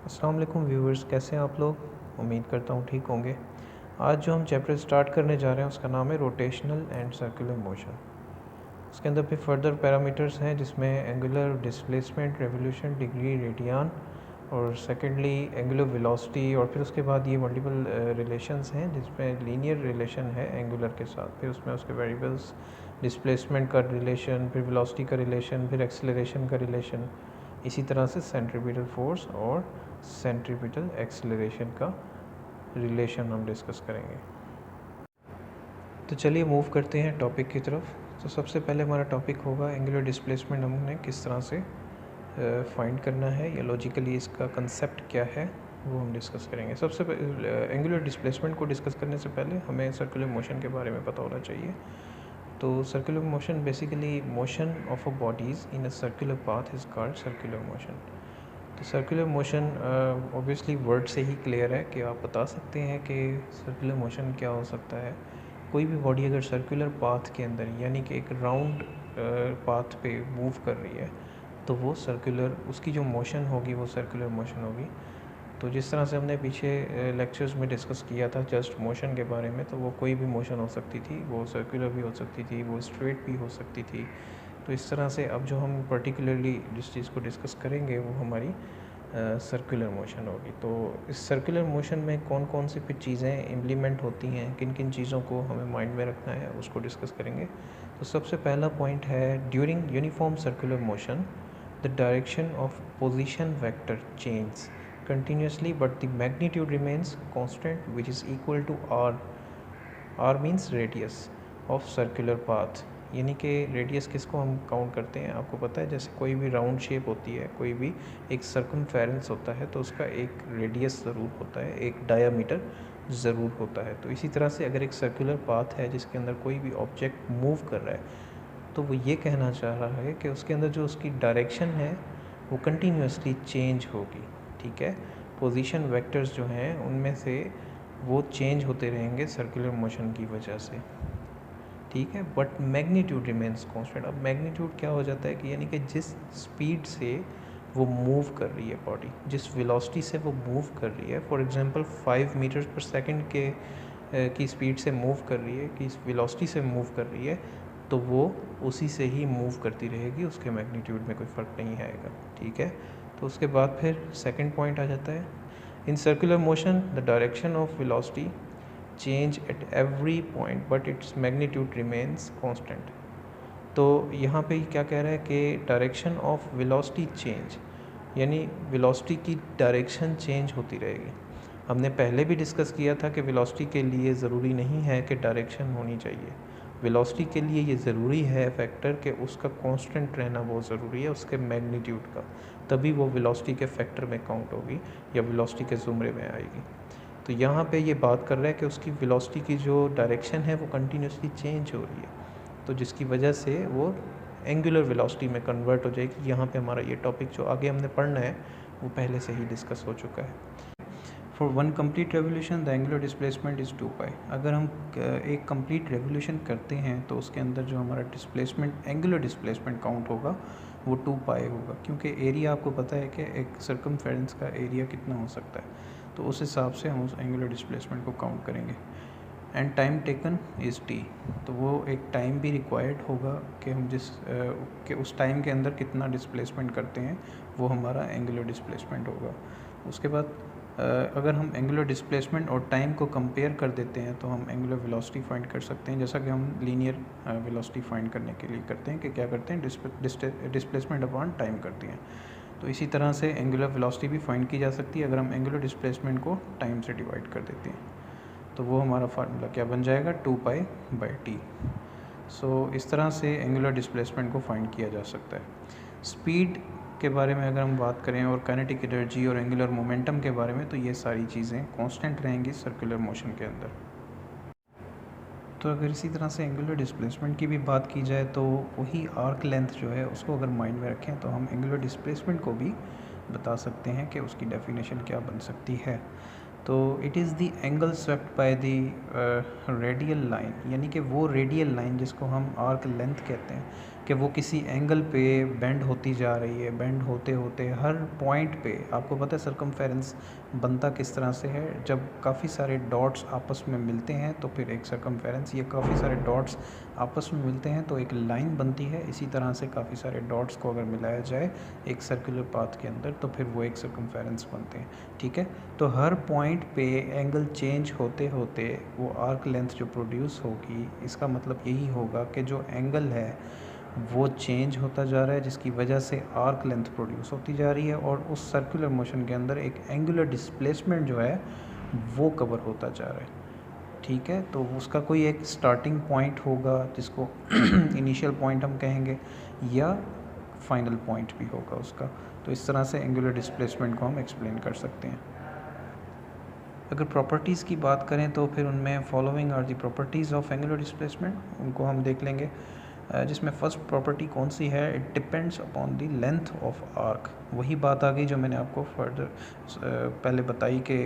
अस्सलाम वालेकुम व्यूअर्स, कैसे हैं आप लोग। उम्मीद करता हूँ ठीक होंगे। आज जो हम चैप्टर स्टार्ट करने जा रहे हैं उसका नाम है रोटेशनल एंड सर्कुलर मोशन। उसके अंदर भी फर्दर पैरामीटर्स हैं जिसमें angular displacement, revolution, degree, radian और सेकेंडली एंगुलर वेलोसिटी, और फिर उसके बाद ये मल्टीपल रिलेशंस हैं जिसमें लीनियर रिलेशन है एंगुलर के साथ, फिर उसमें उसके वेरिएबल्स, डिस्प्लेसमेंट का रिलेशन, फिर वेलोसिटी का रिलेशन, फिर एक्सेलरेशन का रिलेशन, इसी तरह से सेंट्रीपिटल फोर्स और सेंट्रीपिटल एक्सेलरेशन का रिलेशन हम डिस्कस करेंगे। तो चलिए मूव करते हैं टॉपिक की तरफ। तो सबसे पहले हमारा टॉपिक होगा एंगुलर डिस्प्लेसमेंट, हमने किस तरह से फाइंड करना है या लॉजिकली इसका कंसेप्ट क्या है वो हम डिस्कस करेंगे। सबसे पहले एंगुलर डिस्प्लेसमेंट को डिस्कस करने से पहले हमें सर्कुलर मोशन के बारे में पता होना चाहिए। तो circular motion basically motion of a bodies in a circular path is called circular motion. तो सर्कुलर मोशन ऑब्वियसली वर्ड से ही क्लियर है कि आप बता सकते हैं कि सर्कुलर मोशन क्या हो सकता है। कोई भी बॉडी अगर सर्कुलर पाथ के अंदर यानी कि एक राउंड पाथ पे मूव कर रही है तो वो सर्कुलर, उसकी जो मोशन होगी वो सर्कुलर मोशन होगी। तो जिस तरह से हमने पीछे लेक्चर्स में डिस्कस किया था जस्ट मोशन के बारे में, तो वो कोई भी मोशन हो सकती थी, वो सर्कुलर भी हो सकती थी, वो स्ट्रेट भी हो सकती थी। तो इस तरह से अब जो हम पर्टिकुलरली जिस चीज़ को डिस्कस करेंगे वो हमारी सर्कुलर मोशन होगी। तो इस सर्कुलर मोशन में कौन कौन सी फिर चीज़ें इम्प्लीमेंट होती हैं, किन किन चीज़ों को हमें माइंड में रखना है उसको डिस्कस करेंगे। तो सबसे पहला पॉइंट है during uniform circular motion the direction of position vector change continuously but the magnitude remains constant which is equal to r means radius of circular path। यानी कि रेडियस किसको हम काउंट करते हैं, आपको पता है जैसे कोई भी राउंड शेप होती है, कोई भी एक सर्कमफेरेंस होता है तो उसका एक रेडियस ज़रूर होता है, एक डायामीटर ज़रूर होता है। तो इसी तरह से अगर एक सर्कुलर पाथ है जिसके अंदर कोई भी ऑब्जेक्ट मूव कर रहा है तो वो ये कहना चाह रहा है कि उसके अंदर जो उसकी डायरेक्शन है वो कंटिन्यूसली चेंज होगी। ठीक है, पोजीशन वेक्टर्स जो हैं उनमें से वो चेंज होते रहेंगे सर्कुलर मोशन की वजह से। ठीक है, बट मैग्नीट्यूड रिमेंस कांस्टेंट। अब मैग्नीट्यूड क्या हो जाता है कि यानी कि जिस स्पीड से वो मूव कर रही है बॉडी, जिस वेलोसिटी से वो मूव कर रही है, फॉर एग्जांपल 5 मीटर्स पर सेकंड के की स्पीड से मूव कर रही है, कि वेलोसिटी से मूव कर रही है, तो वो उसी से ही मूव करती रहेगी, उसके मैग्नीट्यूड में कोई फ़र्क नहीं आएगा। ठीक है, तो उसके बाद फिर सेकंड पॉइंट आ जाता है in circular motion the direction of velocity change at every point but its magnitude remains constant. तो यहाँ पे क्या कह रहा है कि डायरेक्शन ऑफ वेलोसिटी चेंज यानी वेलोसिटी की डायरेक्शन चेंज होती रहेगी। हमने पहले भी डिस्कस किया था कि वेलोसिटी के लिए ज़रूरी नहीं है कि डायरेक्शन होनी चाहिए, वेलोसिटी के लिए ये ज़रूरी है फैक्टर कि उसका कांस्टेंट रहना बहुत ज़रूरी है, उसके मैग्नीट्यूड का, तभी वो वेलोसिटी के फैक्टर में काउंट होगी या वेलोसिटी के ज़ुमरे में आएगी। तो यहाँ पे ये बात कर रहा है कि उसकी वेलोसिटी की जो डायरेक्शन है वो कंटिन्यूसली चेंज हो रही है, तो जिसकी वजह से वो एंगुलर वेलोसिटी में कन्वर्ट हो जाएगी। यहाँ पे हमारा ये टॉपिक जो आगे हमने पढ़ना है वो पहले से ही डिस्कस हो चुका है। For one complete revolution the angular displacement is 2π। अगर हम एक कम्प्लीट रेवोल्यूशन करते हैं तो उसके अंदर जो हमारा डिस्प्लेसमेंट, एंगुलर डिस्प्लेसमेंट काउंट होगा वो 2π होगा, क्योंकि एरिया आपको पता है कि एक सर्कमफेरेंस का एरिया कितना हो सकता है, तो उस हिसाब से हम उस एंगुलर डिस्प्लेसमेंट को काउंट करेंगे। And time taken is t। तो वो एक टाइम भी रिक्वायर्ड होगा कि हम कि उस टाइम के अंदर कितना डिस्प्लेसमेंट करते हैं, वो हमारा एंगुलर डिस्प्लेसमेंट होगा। उसके बाद अगर हम एंगुलर डिस्प्लेसमेंट और टाइम को कंपेयर कर देते हैं तो हम एंगुलर वेलोसिटी फाइंड कर सकते हैं, जैसा कि हम लीनियर वेलोसिटी फाइंड करने के लिए करते हैं कि क्या करते हैं, डिस्प्लेसमेंट अपॉन टाइम करते हैं। तो इसी तरह से एंगुलर वेलोसिटी भी फाइंड की जा सकती है अगर हम एंगुलर डिस्प्लेसमेंट को टाइम से डिवाइड कर देते हैं। तो वो हमारा फार्मूला क्या बन जाएगा, 2π/t। सो इस तरह से एंगुलर डिस्प्लेसमेंट को फाइंड किया जा सकता है। स्पीड के बारे में अगर हम बात करें और काइनेटिक एनर्जी और एंगुलर मोमेंटम के बारे में, तो ये सारी चीज़ें कांस्टेंट रहेंगी सर्कुलर मोशन के अंदर। तो अगर इसी तरह से एंगुलर डिस्प्लेसमेंट की भी बात की जाए तो वही आर्क लेंथ जो है उसको अगर माइंड में रखें तो हम एंगुलर डिस्प्लेसमेंट को भी बता सकते हैं कि उसकी डेफिनेशन क्या बन सकती है। तो it is the angle swept by the radial line, यानी कि वो रेडियल लाइन जिसको हम आर्क लेंथ कहते हैं, कि वो किसी एंगल पे बेंड होती जा रही है, बेंड होते होते हर पॉइंट पे, आपको पता है सर्कमफेरेंस बनता किस तरह से है, जब काफ़ी सारे डॉट्स आपस में मिलते हैं तो फिर एक सर्कमफेरेंस, ये काफ़ी सारे डॉट्स आपस में मिलते हैं तो एक लाइन बनती है। इसी तरह से काफ़ी सारे डॉट्स को अगर मिलाया जाए एक सर्कुलर पाथ के अंदर तो फिर वो एक सर्कमफेरेंस बनते हैं, ठीक है। तो हर पॉइंट पे एंगल चेंज होते होते वो आर्क लेंथ जो प्रोड्यूस होगी, इसका मतलब यही होगा कि जो एंगल है वो चेंज होता जा रहा है, जिसकी वजह से आर्क लेंथ प्रोड्यूस होती जा रही है और उस सर्कुलर मोशन के अंदर एक एंगुलर डिस्प्लेसमेंट जो है वो कवर होता जा रहा है, ठीक है। तो उसका कोई एक स्टार्टिंग पॉइंट होगा जिसको इनिशियल पॉइंट हम कहेंगे या फाइनल पॉइंट भी होगा उसका। तो इस तरह से एंगुलर डिस्प्लेसमेंट को हम एक्सप्लेन कर सकते हैं। अगर प्रॉपर्टीज़ की बात करें तो फिर उनमें following are the properties of angular displacement, उनको हम देख लेंगे। जिसमें फ़र्स्ट प्रॉपर्टी कौन सी है, it depends upon the length of arc. वही बात आ गई जो मैंने आपको फर्दर पहले बताई कि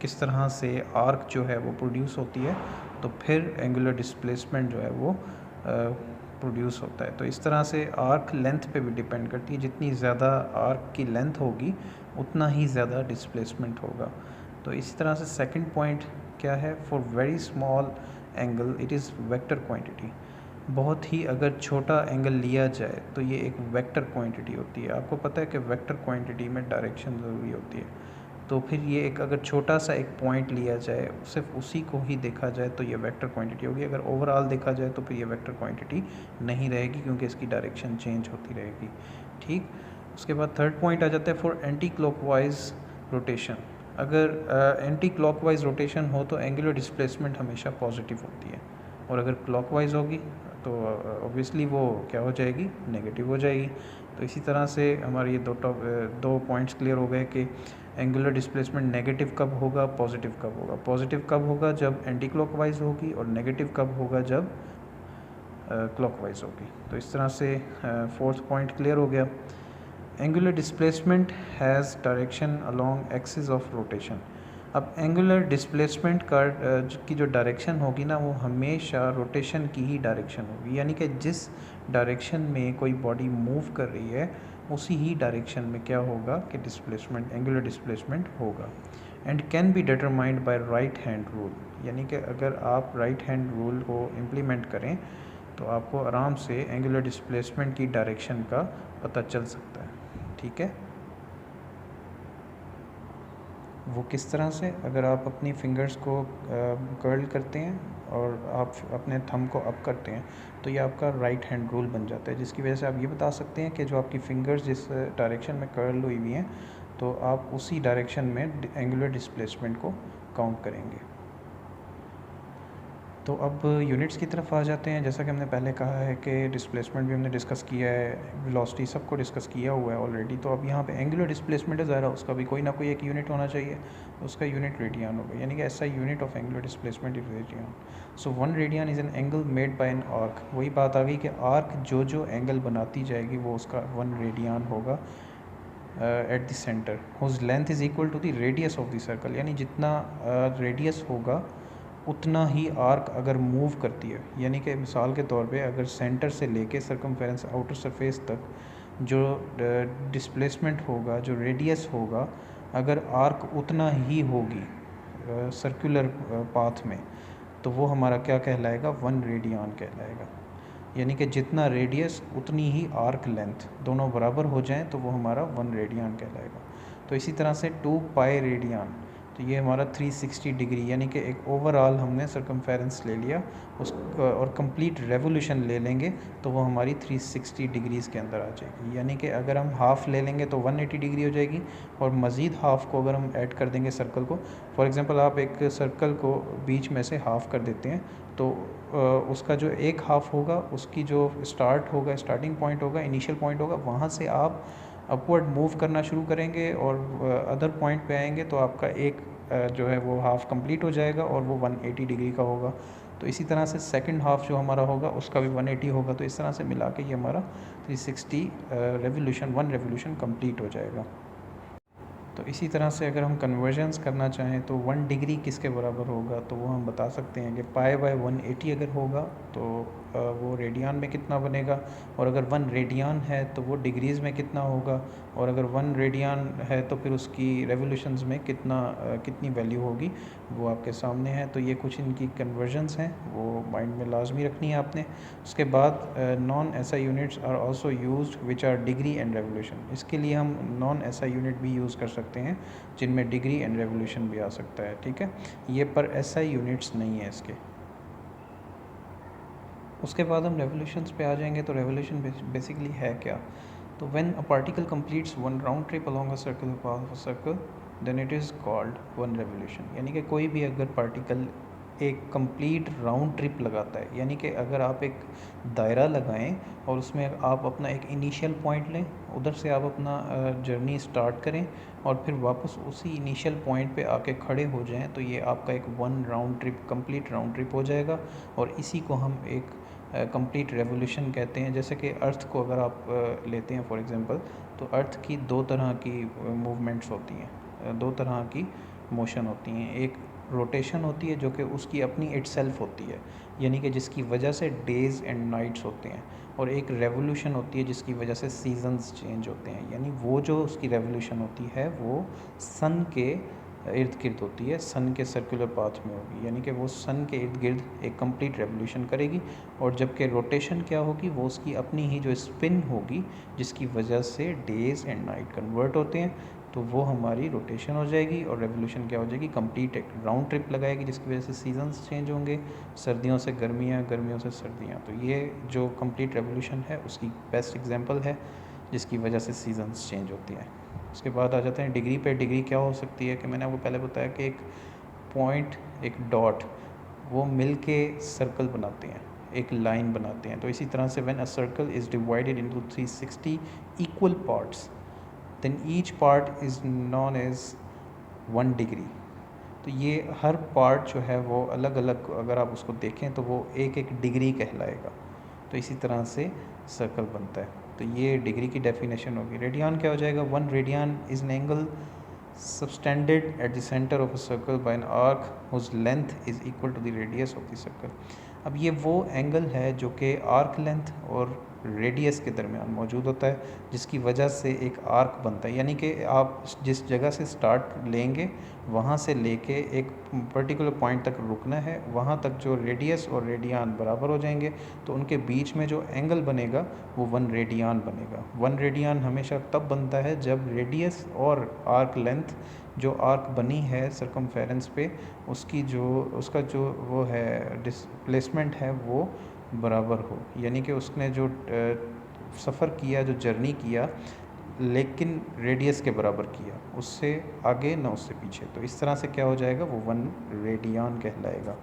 किस तरह से आर्क जो है वो प्रोड्यूस होती है तो फिर एंगुलर डिस्प्लेसमेंट जो है वो प्रोड्यूस होता है। तो इस तरह से आर्क लेंथ पे भी डिपेंड करती है, जितनी ज़्यादा आर्क की लेंथ होगी उतना ही ज़्यादा डिस्प्लेसमेंट होगा। तो इसी तरह से सेकंड पॉइंट क्या है, for very small angle it is vector quantity. बहुत ही अगर छोटा एंगल लिया जाए तो ये एक वेक्टर क्वांटिटी होती है। आपको पता है कि वेक्टर क्वांटिटी में डायरेक्शन ज़रूरी होती है, तो फिर ये एक अगर छोटा सा एक पॉइंट लिया जाए सिर्फ उसी को ही देखा जाए तो ये वेक्टर क्वांटिटी होगी। अगर ओवरऑल देखा जाए तो फिर ये वेक्टर क्वांटिटी नहीं रहेगी क्योंकि इसकी डायरेक्शन चेंज होती रहेगी, ठीक। उसके बाद थर्ड पॉइंट आ जाता है फॉर एंटी क्लॉकवाइज रोटेशन। अगर एंटी क्लॉकवाइज रोटेशन हो तो एंगुलर डिस्प्लेसमेंट हमेशा पॉजिटिव होती है, और अगर क्लॉकवाइज होगी तो ऑब्वियसली वो क्या हो जाएगी, नेगेटिव हो जाएगी। तो इसी तरह से हमारे ये दो पॉइंट्स क्लियर हो गए कि एंगुलर डिस्प्लेसमेंट नेगेटिव कब होगा, पॉजिटिव कब होगा। पॉजिटिव कब होगा, जब एंटी क्लॉकवाइज होगी, और नेगेटिव कब होगा, जब क्लॉकवाइज होगी। तो इस तरह से फोर्थ पॉइंट क्लियर हो गया। Angular displacement has direction along axis of rotation. अब एंगुलर डिस्प्लेसमेंट की जो डायरेक्शन होगी ना वो हमेशा रोटेशन की ही डायरेक्शन होगी, यानी कि जिस डायरेक्शन में कोई बॉडी मूव कर रही है उसी ही डायरेक्शन में क्या होगा कि डिस्प्लेसमेंट, एंगुलर डिस्प्लेसमेंट होगा। And can be determined by right hand rule, यानी कि अगर आप राइट हैंड रूल को इम्प्लीमेंट करें तो आपको आराम से एंगुलर डिस्प्लेसमेंट की डायरेक्शन का पता चल सकता है, ठीक है। वो किस तरह से, अगर आप अपनी फिंगर्स को कर्ल करते हैं और आप अपने थंब को अप करते हैं तो ये आपका राइट हैंड रूल बन जाता है, जिसकी वजह से आप ये बता सकते हैं कि जो आपकी फिंगर्स जिस डायरेक्शन में कर्ल हुई हुई हैं तो आप उसी डायरेक्शन में एंगुलर डिस्प्लेसमेंट को काउंट करेंगे। तो अब यूनिट्स की तरफ आ जाते हैं। जैसा कि हमने पहले कहा है कि डिस्प्लेसमेंट भी हमने डिस्कस किया है, वेलोसिटी सबको डिस्कस किया हुआ है ऑलरेडी। तो अब यहाँ पे एंगुलर डिस्प्लेसमेंट है ज़रा, उसका भी कोई ना कोई एक यूनिट होना चाहिए, उसका यूनिट रेडियन होगा, यानी कि ऐसा unit of angular displacement is radian. So 1 radian is an angle made by an arc. वही बात आ गई कि आर्क जो एंगल बनाती जाएगी वो उसका 1 रेडियन होगा at the centre, whose length is equal to the radius of the circle. यानी जितना रेडियस होगा उतना ही आर्क अगर मूव करती है, यानी कि मिसाल के तौर पे अगर सेंटर से लेके सर्कमफेरेंस आउटर सरफेस तक जो डिस्प्लेसमेंट होगा, जो रेडियस होगा, अगर आर्क उतना ही होगी सर्कुलर पाथ में तो वो हमारा क्या कहलाएगा, 1 रेडियन कहलाएगा। यानी कि जितना रेडियस उतनी ही आर्क लेंथ, दोनों बराबर हो जाएं तो वो हमारा 1 रेडियन कहलाएगा। तो इसी तरह से 2 पाई रेडियन, तो ये हमारा 360 डिग्री, यानी कि एक ओवरऑल हमने सर्कमफेरेंस ले लिया उस और कंप्लीट रेवोल्यूशन ले लेंगे तो वो हमारी 360 डिग्रीज़ के अंदर आ जाएगी। यानी कि अगर हम हाफ़ ले लेंगे तो 180 डिग्री हो जाएगी, और मज़ीद हाफ़ को अगर हम ऐड कर देंगे सर्कल को, फॉर एग्ज़ाम्पल आप एक सर्कल को बीच में से हाफ़ कर देते हैं तो उसका जो एक हाफ़ होगा उसकी जो स्टार्टिंग पॉइंट होगा, इनिशियल पॉइंट होगा, वहाँ से आप अपवर्ड मूव करना शुरू करेंगे और अदर पॉइंट पे आएंगे तो आपका एक जो है वो हाफ़ कंप्लीट हो जाएगा और वो 180 डिग्री का होगा। तो इसी तरह से सेकंड हाफ़ जो हमारा होगा उसका भी 180 होगा। तो इस तरह से मिला के ये हमारा 360 रेवोल्यूशन, 1 रेवोल्यूशन कंप्लीट हो जाएगा। तो इसी तरह से अगर हम कन्वर्जन्स करना चाहें तो 1 डिग्री किसके बराबर होगा, तो वो हम बता सकते हैं कि पाई बाय 180 अगर होगा तो वो रेडियन में कितना बनेगा, और अगर 1 रेडियन है तो वो डिग्रीज़ में कितना होगा, और अगर 1 रेडियन है तो फिर उसकी रेवोल्यूशंस में कितनी वैल्यू होगी, वो आपके सामने है। तो ये कुछ इनकी कन्वर्जन्स हैं, वो माइंड में लाजमी रखनी है आपने। उसके बाद non SI units are also used which are degree and revolution. इसके लिए हम नॉन एसआई यूनिट भी यूज़ कर सकते हैं जिनमें डिग्री एंड रेवोल्यूशन भी आ सकता है, ठीक है। ये पर एसआई यूनिट्स नहीं है इसके। उसके बाद हम रेवोल्यूशंस पे आ जाएंगे। तो रेवोल्यूशन बेसिकली है क्या? तो when a particle completes one round trip along a circular path of a circle then it is called one revolution. यानी कि कोई भी अगर पार्टिकल एक कंप्लीट राउंड ट्रिप लगाता है, यानी कि अगर आप एक दायरा लगाएं और उसमें आप अपना एक इनिशियल पॉइंट लें, उधर से आप अपना जर्नी स्टार्ट करें और फिर वापस उसी इनिशियल पॉइंट पे आके खड़े हो जाएं, तो ये आपका एक one round trip, complete round trip हो जाएगा। और इसी को हम एक कंप्लीट रेवोल्यूशन कहते हैं। जैसे कि अर्थ को अगर आप लेते हैं फॉर एग्जांपल, तो अर्थ की दो तरह की मूवमेंट्स होती हैं, दो तरह की मोशन होती हैं। एक रोटेशन होती है जो कि उसकी अपनी इटसेल्फ होती है, यानी कि जिसकी वजह से डेज़ एंड नाइट्स होते हैं, और एक रेवोल्यूशन होती है जिसकी वजह से सीजन्स चेंज होते हैं। यानी वो जो उसकी रेवोल्यूशन होती है वो सन के इर्द गिर्द होती है, सन के सर्कुलर पाथ में होगी, यानी कि वो सन के इर्द गिर्द एक कंप्लीट रेवोल्यूशन करेगी। और जबकि रोटेशन क्या होगी, वो उसकी अपनी ही जो स्पिन होगी जिसकी वजह से डेज़ एंड नाइट कन्वर्ट होते हैं, तो वो हमारी रोटेशन हो जाएगी। और रेवोल्यूशन क्या हो जाएगी, कंप्लीट एक राउंड ट्रिप लगाएगी जिसकी वजह से सीजन्स चेंज होंगे, सर्दियों से गर्मियाँ, गर्मियों से सर्दियाँ। तो ये जो कंप्लीट रेवोल्यूशन है उसकी बेस्ट एग्जांपल है जिसकी वजह से सीजन्स चेंज होती हैं। उसके बाद आ जाते हैं डिग्री पे। डिग्री क्या हो सकती है कि मैंने आपको पहले बताया कि एक पॉइंट, एक डॉट, वो मिल के सर्कल बनाते हैं, एक लाइन बनाते हैं। तो इसी तरह से when a circle is divided into 360 equal parts then each part is known as 1 degree. तो ये हर पार्ट जो है वो अलग अलग, अगर आप उसको देखें तो वो एक एक डिग्री कहलाएगा। तो इसी तरह से सर्कल बनता है। तो ये डिग्री की डेफिनेशन होगी। रेडियन क्या हो जाएगा, 1 radian is an angle subtended at the center of a circle by an arc whose length is equal to the radius of the circle। अब ये वो एंगल है जो कि आर्क लेंथ और रेडियस के दरमियान मौजूद होता है, जिसकी वजह से एक आर्क बनता है। यानी कि आप जिस जगह से स्टार्ट लेंगे वहाँ से लेके एक पर्टिकुलर पॉइंट तक रुकना है, वहाँ तक जो रेडियस और रेडियन बराबर हो जाएंगे, तो उनके बीच में जो एंगल बनेगा वो 1 रेडियन बनेगा। 1 रेडियन हमेशा तब बनता है जब रेडियस और आर्क लेंथ, जो आर्क बनी है सरकमफेरेंस पे, उसका जो वो है डिस्प्लेसमेंट है वो बराबर हो। यानी कि उसने जो सफ़र किया, जो जर्नी किया, लेकिन रेडियस के बराबर किया, उससे आगे ना उससे पीछे। तो इस तरह से क्या हो जाएगा, वो 1 रेडियन कहलाएगा।